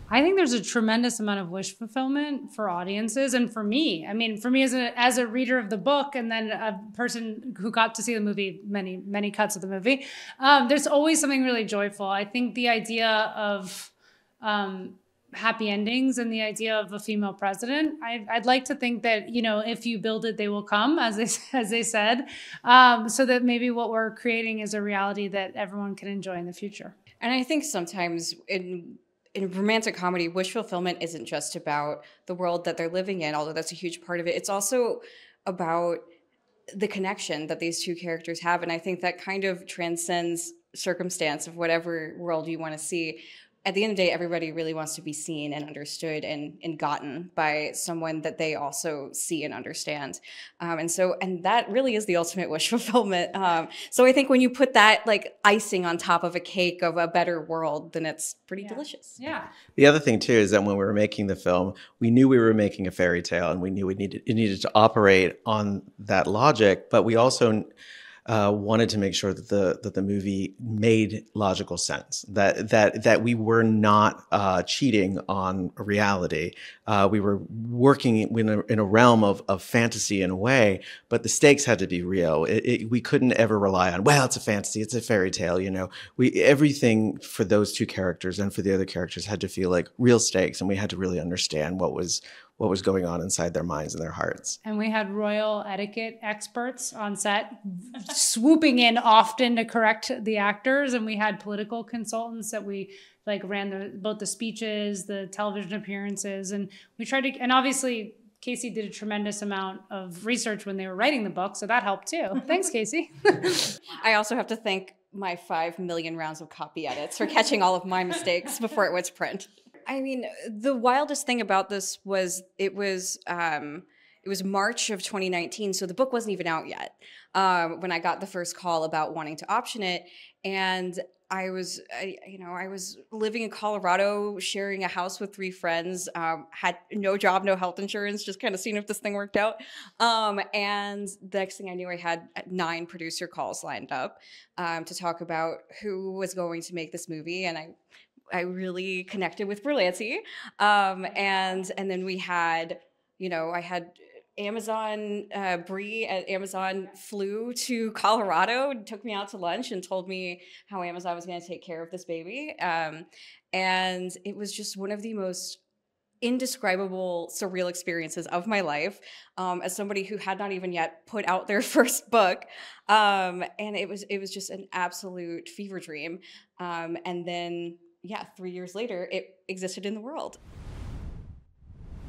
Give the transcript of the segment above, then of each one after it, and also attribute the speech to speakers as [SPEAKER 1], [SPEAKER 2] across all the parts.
[SPEAKER 1] I think there's a tremendous amount of wish fulfillment for audiences and for me. I mean, for me as a reader of the book and then a person who got to see the movie, many cuts of the movie, there's always something really joyful. I think the idea of happy endings and the idea of a female president, I'd like to think that, you know, if you build it, they will come, as they said, so that maybe what we're creating is a reality that everyone can enjoy in the future.
[SPEAKER 2] And I think sometimes in romantic comedy, wish fulfillment isn't just about the world that they're living in, although that's a huge part of it. It's also about the connection that these two characters have. And I think that kind of transcends circumstance of whatever world you want to see. At the end of the day, everybody really wants to be seen and understood and gotten by someone that they also see and understand. And that really is the ultimate wish fulfillment. So I think when you put that like icing on top of a cake of a better world, then it's pretty delicious.
[SPEAKER 1] Yeah.
[SPEAKER 3] The other thing too is that when we were making the film, we knew we were making a fairy tale and we knew it needed to operate on that logic, but we also wanted to make sure that the movie made logical sense, that we were not cheating on reality. We were working in a realm of fantasy in a way, but the stakes had to be real. We couldn't ever rely on, well, it's a fantasy, it's a fairy tale. You know, everything for those two characters and for the other characters had to feel like real stakes, and we had to really understand what was going on inside their minds and their hearts.
[SPEAKER 1] And we had royal etiquette experts on set swooping in often to correct the actors. And we had political consultants that we like ran both the speeches, the television appearances. And we tried to, and obviously Casey did a tremendous amount of research when they were writing the book. So that helped too. Thanks, Casey.
[SPEAKER 2] I also have to thank my 5 million rounds of copy edits for catching all of my mistakes before it went to print. I mean, the wildest thing about this was it was March of 2019, so the book wasn't even out yet when I got the first call about wanting to option it, and I was living in Colorado, sharing a house with 3 friends, had no job, no health insurance, just kind of seeing if this thing worked out. And the next thing I knew, I had 9 producer calls lined up to talk about who was going to make this movie, and I really connected with Berlanti. And then we had, I had Amazon, Bree at Amazon flew to Colorado and took me out to lunch and told me how Amazon was going to take care of this baby. And it was just one of the most indescribable, surreal experiences of my life as somebody who had not even yet put out their first book. And it was just an absolute fever dream. And then, 3 years later, it existed in the world.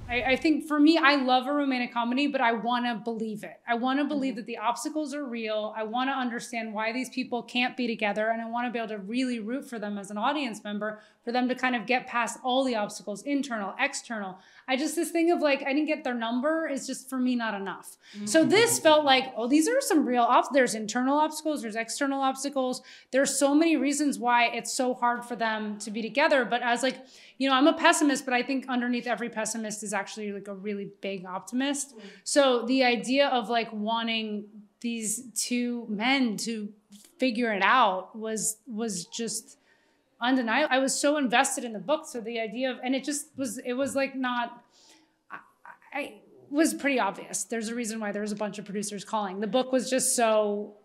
[SPEAKER 1] I think for me, I love a romantic comedy, but I want to believe it. I want to believe that the obstacles are real. I want to understand why these people can't be together. And I want to be able to really root for them as an audience member, for them to kind of get past all the obstacles, internal, external. This thing of like, I didn't get their number is just for me not enough. So this felt like, oh, these are some real obstacles. There's internal obstacles, there's external obstacles. There's so many reasons why it's so hard for them to be together. But as like, I'm a pessimist, but I think underneath every pessimist is actually like a really big optimist. So the idea of like wanting these 2 men to figure it out was just undeniable. I was so invested in the book. So the idea of, and it was like not, I was pretty obvious. There's a reason why there was a bunch of producers calling. The book was just so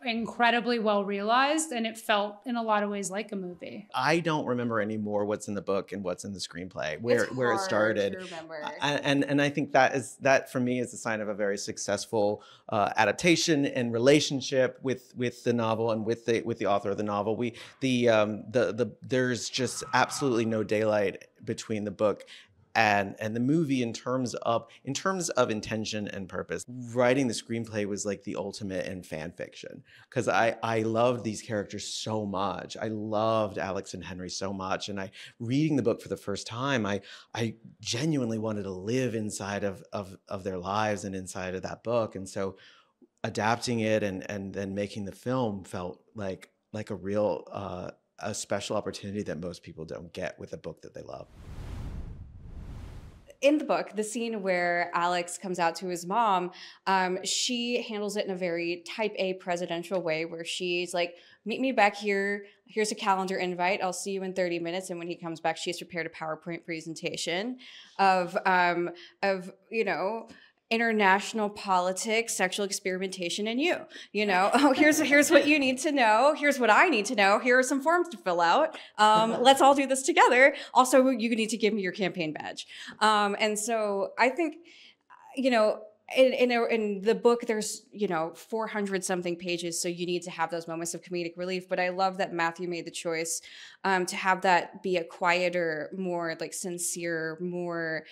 [SPEAKER 1] incredibly well realized, and it felt in a lot of ways like a movie.
[SPEAKER 3] I don't remember anymore what's in the book and what's in the screenplay, where it started.
[SPEAKER 2] To remember.
[SPEAKER 3] And I think that for me is a sign of a very successful adaptation and relationship with the novel and with the author of the novel. There's just absolutely no daylight between the book and the movie in terms of intention and purpose. Writing the screenplay was like the ultimate in fan fiction, because I loved these characters so much. I loved Alex and Henry so much, and reading the book for the first time, I genuinely wanted to live inside of their lives and inside of that book. And so adapting it and then making the film felt like a real a special opportunity that most people don't get with a book that they love.
[SPEAKER 2] In the book, the scene where Alex comes out to his mom, she handles it in a very type A presidential way where she's like meet me back here. Here's a calendar invite. I'll see you in 30 minutes. And when he comes back, she's prepared a PowerPoint presentation of you know, international politics, sexual experimentation, and you know, oh, here's what you need to know. Here's what I need to know. Here are some forms to fill out. Let's all do this together. Also, you need to give me your campaign badge. And so I think, you know, in the book, there's, you know, 400 something pages. So you need to have those moments of comedic relief. But I love that Matthew made the choice to have that be a quieter, more like sincere, more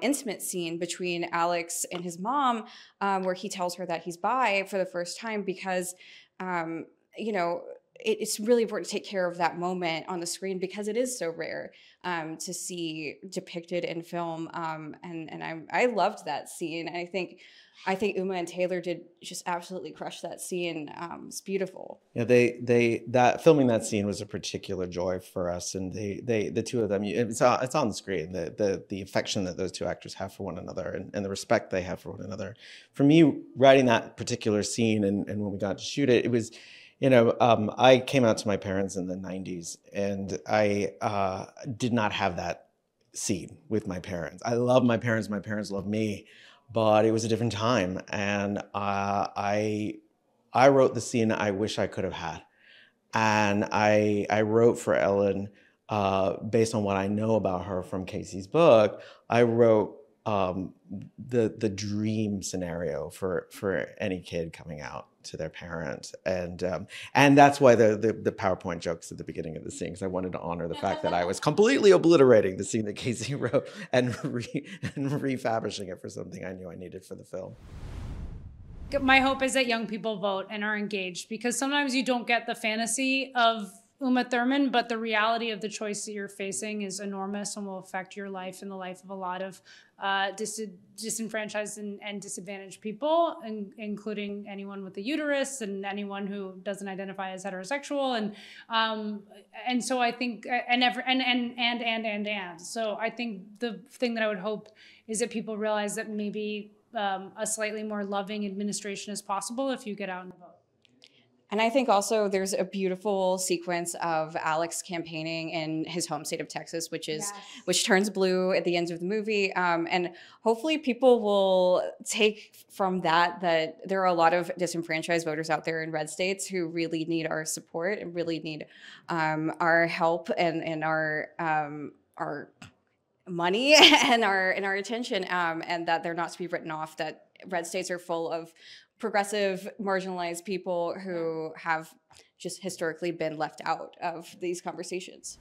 [SPEAKER 2] intimate scene between Alex and his mom, where he tells her that he's bi for the first time because, you know, it's really important to take care of that moment on the screen because it is so rare to see depicted in film. And I loved that scene. And I think Uma and Taylor did just absolutely crush that scene. It's beautiful.
[SPEAKER 3] Yeah, that filming that scene was a particular joy for us, and the two of them, it's on the screen. The affection that those two actors have for one another, and the respect they have for one another. For me, writing that particular scene, and when we got to shoot it, it was, you know, I came out to my parents in the 90s, and I did not have that scene with my parents. I love my parents love me, but it was a different time. And I wrote the scene I wish I could have had. And I wrote for Ellen, based on what I know about her from Casey's book, I wrote the dream scenario for any kid coming out to their parents, and that's why the PowerPoint jokes at the beginning of the scene, because I wanted to honor the fact that I was completely obliterating the scene that Casey wrote and refabrishing it for something I knew I needed for the film.
[SPEAKER 1] My hope is that young people vote and are engaged, because sometimes you don't get the fantasy of Uma Thurman, but the reality of the choice that you're facing is enormous and will affect your life and the life of a lot of disenfranchised and disadvantaged people, including anyone with a uterus and anyone who doesn't identify as heterosexual, and so I think and so I think the thing that I would hope is that people realize that maybe a slightly more loving administration is possible if you get out and vote.
[SPEAKER 2] And I think also there's a beautiful sequence of Alex campaigning in his home state of Texas, which turns blue at the end of the movie. And hopefully people will take from that there are a lot of disenfranchised voters out there in red states who really need our support and really need our help and our money and our attention, and that they're not to be written off, that red states are full of progressive, marginalized people who have just historically been left out of these conversations.